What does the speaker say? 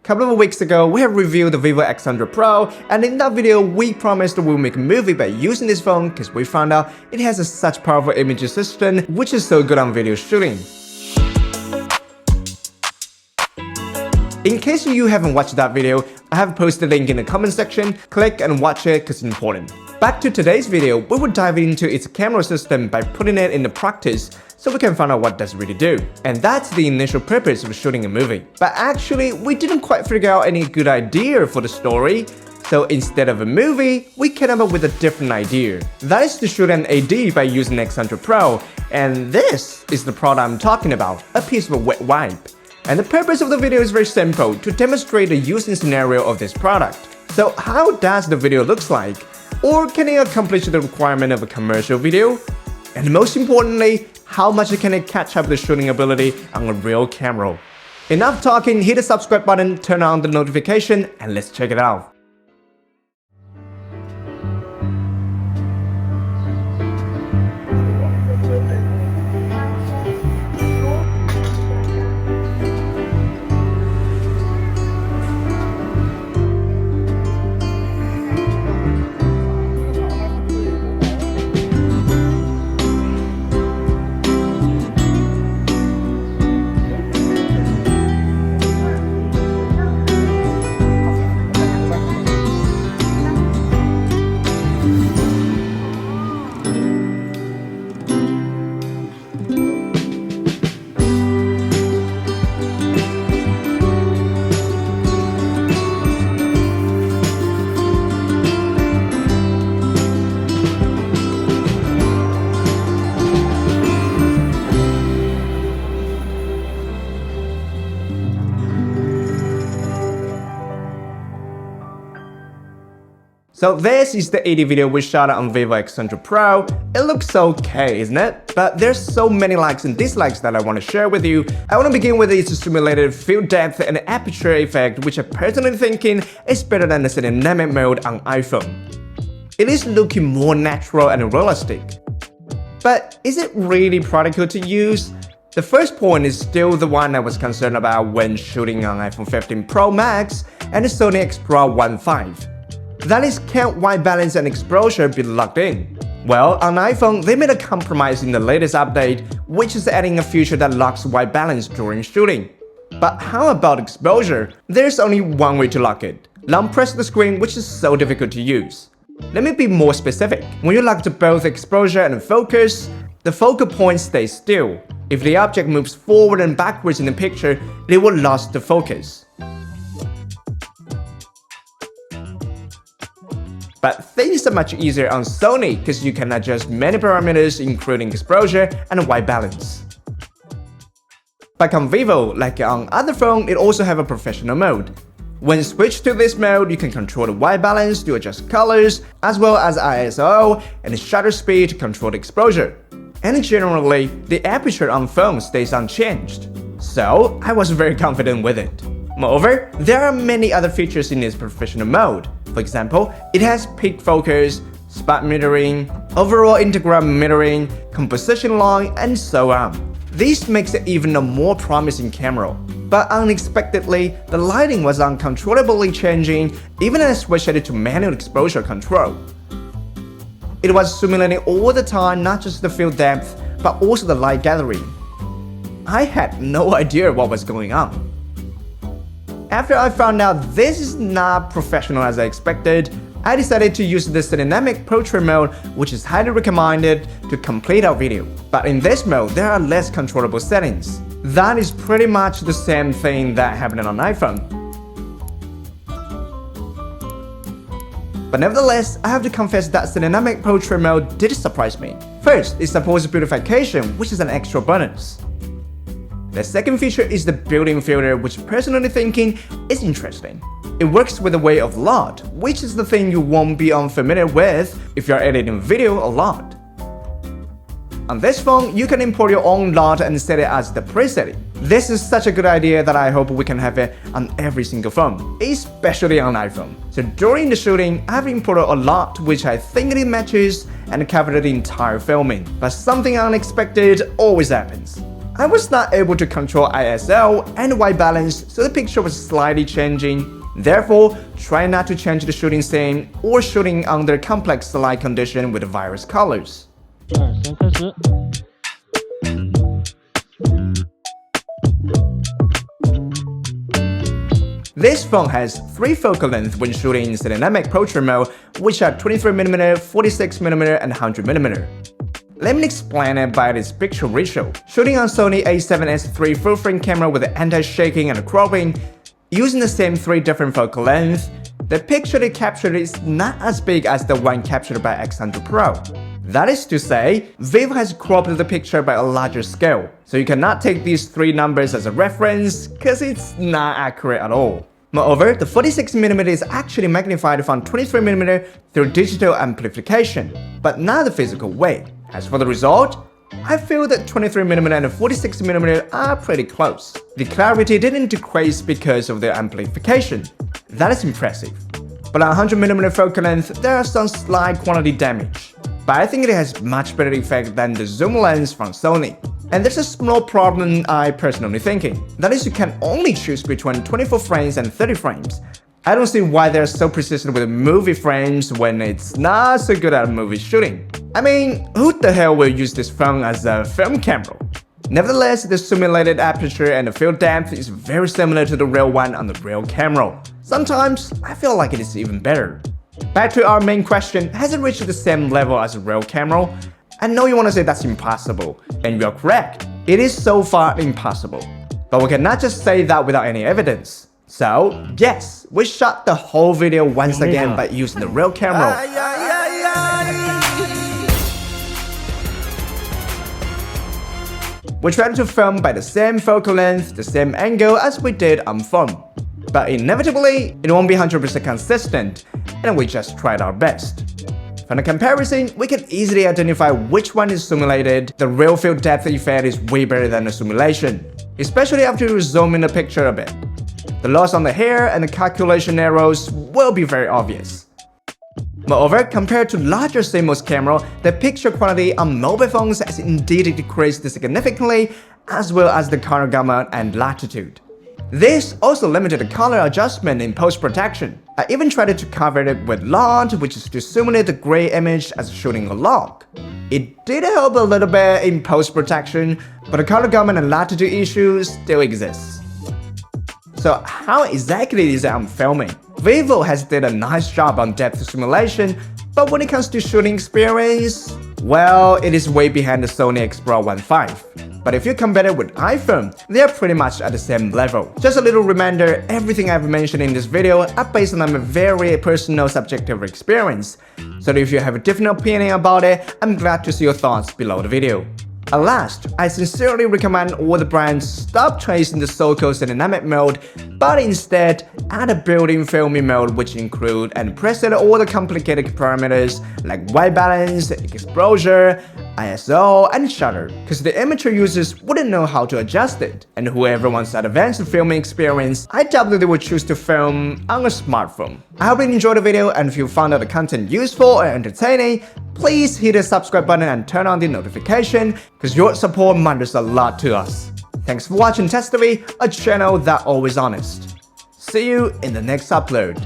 Couple of weeks ago, we have reviewed the VIVO X100 PRO, and in that video, we promised we'll make a movie by using this phone because we found out it has such powerful image system, which is so good on video shooting. In case you haven't watched that video, I have posted a link in the comment section. Click and watch it because it's important. Back to today's video, we will dive into its camera system by putting it into practice so we can find out what does it really do. And that's the initial purpose of shooting a movie. But actually, we didn't quite figure out any good idea for the story. So instead of a movie, we came up with a different idea. That is to shoot an AD by using X100 PRO. And this is the product I'm talking about, a piece of a wet wipe. And the purpose of the video is very simple, to demonstrate the using scenario of this product. So how does the video looks like? Or can it accomplish the requirement of a commercial video? And most importantly, how much can it catch up the shooting ability on a real camera? Enough talking, hit the subscribe button, turn on the notification, and let's check it out. So this is the AD video we shot on VIVO X100 PRO. It looks okay, isn't it? But there's so many likes and dislikes that I want to share with you. I want to begin with its simulated field depth and aperture effect, which I'm personally thinking is better than the cinematic mode on iPhone. It is looking more natural and realistic. But is it really practical to use? The first point is still the one I was concerned about when shooting on iPhone 15 Pro Max and the Sony Xperia 1.5. That is, can white balance and exposure be locked in? Well, on iPhone, they made a compromise in the latest update, which is adding a feature that locks white balance during shooting. But how about exposure? There's only one way to lock it. Long press the screen, which is so difficult to use. Let me be more specific. When you lock both exposure and focus, the focal point stays still. If the object moves forward and backwards in the picture, it will lose the focus. But things are much easier on Sony because you can adjust many parameters including exposure and white balance. But on VIVO, like on other phones, it also have a professional mode. When switched to this mode, you can control the white balance to adjust colors, as well as ISO and the shutter speed to control the exposure. And generally, the aperture on phone stays unchanged. So I was very confident with it. Moreover, there are many other features in its professional mode. For example, it has peak focus, spot metering, overall integral metering, composition line, and so on. This makes it even a more promising camera. But unexpectedly, the lighting was uncontrollably changing even as I switched it to manual exposure control. It was simulating all the time, not just the field depth, but also the light gathering. I had no idea what was going on. After I found out this is not professional as I expected, I decided to use the dynamic portrait mode, which is highly recommended to complete our video. But in this mode, there are less controllable settings. That is pretty much the same thing that happened on iPhone. But nevertheless, I have to confess that dynamic portrait mode did surprise me. First, it supports beautification, which is an extra bonus. The second feature is the built-in filter, which personally thinking is interesting. It works with the way of LUT, which is the thing you won't be unfamiliar with if you're editing video a lot. On this phone, you can import your own LUT and set it as the presetting. This is such a good idea that I hope we can have it on every single phone, especially on iPhone. So during the shooting, I've imported a LUT which I think it matches and covered the entire filming. But something unexpected always happens. I was not able to control ISO and white balance, so the picture was slightly changing. Therefore, try not to change the shooting scene or shooting under complex light condition with various colors. 1、2、3，开始。 This phone has 3 focal lengths when shooting in dynamic portrait mode, which are 23mm, 46mm, and 100mm. Let me explain it by this picture ratio. Shooting on Sony a7S III full-frame camera with anti-shaking and cropping, using the same 3 different focal lengths, the picture they captured is not as big as the one captured by X100 Pro. That is to say, VIVO has cropped the picture by a larger scale, so you cannot take these 3 numbers as a reference, cause it's not accurate at all. Moreover, the 46mm is actually magnified from 23mm through digital amplification, but not the physical way. As for the result, I feel that 23mm and 46mm are pretty close. The clarity didn't decrease because of the amplification. That is impressive. But on 100mm focal length, there are some slight quality damage. But I think it has much better effect than the zoom lens from Sony. And there's a small problem I personally thinking. That is, you can only choose between 24 frames and 30 frames. I don't see why they're so persistent with movie frames when it's not so good at movie shooting. I mean, who the hell will use this phone as a film camera? Nevertheless, the simulated aperture and the field depth is very similar to the real one on the real camera. Sometimes, I feel like it is even better. Back to our main question, has it reached the same level as a real camera? I know you want to say that's impossible, and you're correct. It is so far impossible. But we cannot just say that without any evidence. So, yes, we shot the whole video once again by using the real camera. We tried to film by the same focal length, the same angle as we did on phone. But inevitably, it won't be 100% consistent, and we just tried our best. From the comparison, we can easily identify which one is simulated. The real field depth effect is way better than the simulation, especially after you zoom in the picture a bit. The loss on the hair and the calculation errors will be very obvious. Moreover, compared to larger CMOS camera, the picture quality on mobile phones has indeed decreased significantly, as well as the color gamut and latitude. This also limited the color adjustment in post-production. I even tried to cover it with LOD, which is to simulate the gray image as shooting a log. It did help a little bit in post-production, but the color gamut and latitude issues still exist. So how exactly is it on filming? VIVO has did a nice job on depth simulation, but when it comes to shooting experience, well, it is way behind the Sony Xperia 1.5. But if you compare it with iPhone, they are pretty much at the same level. Just a little reminder, everything I've mentioned in this video are based on a very personal subjective experience. So if you have a different opinion about it, I'm glad to see your thoughts below the video. At last, I sincerely recommend all the brands stop chasing the so-called dynamic mode, but instead add a built-in filming mode which include and preset all the complicated parameters like white balance, exposure, ISO, and shutter, because the amateur users wouldn't know how to adjust it, and whoever wants that advanced filming experience, I doubt that they would choose to film on a smartphone. I hope you enjoyed the video, and if you found the content useful or entertaining, please hit the subscribe button and turn on the notification, because your support matters a lot to us. Thanks for watching Test TV, a channel that always honest. See you in the next upload.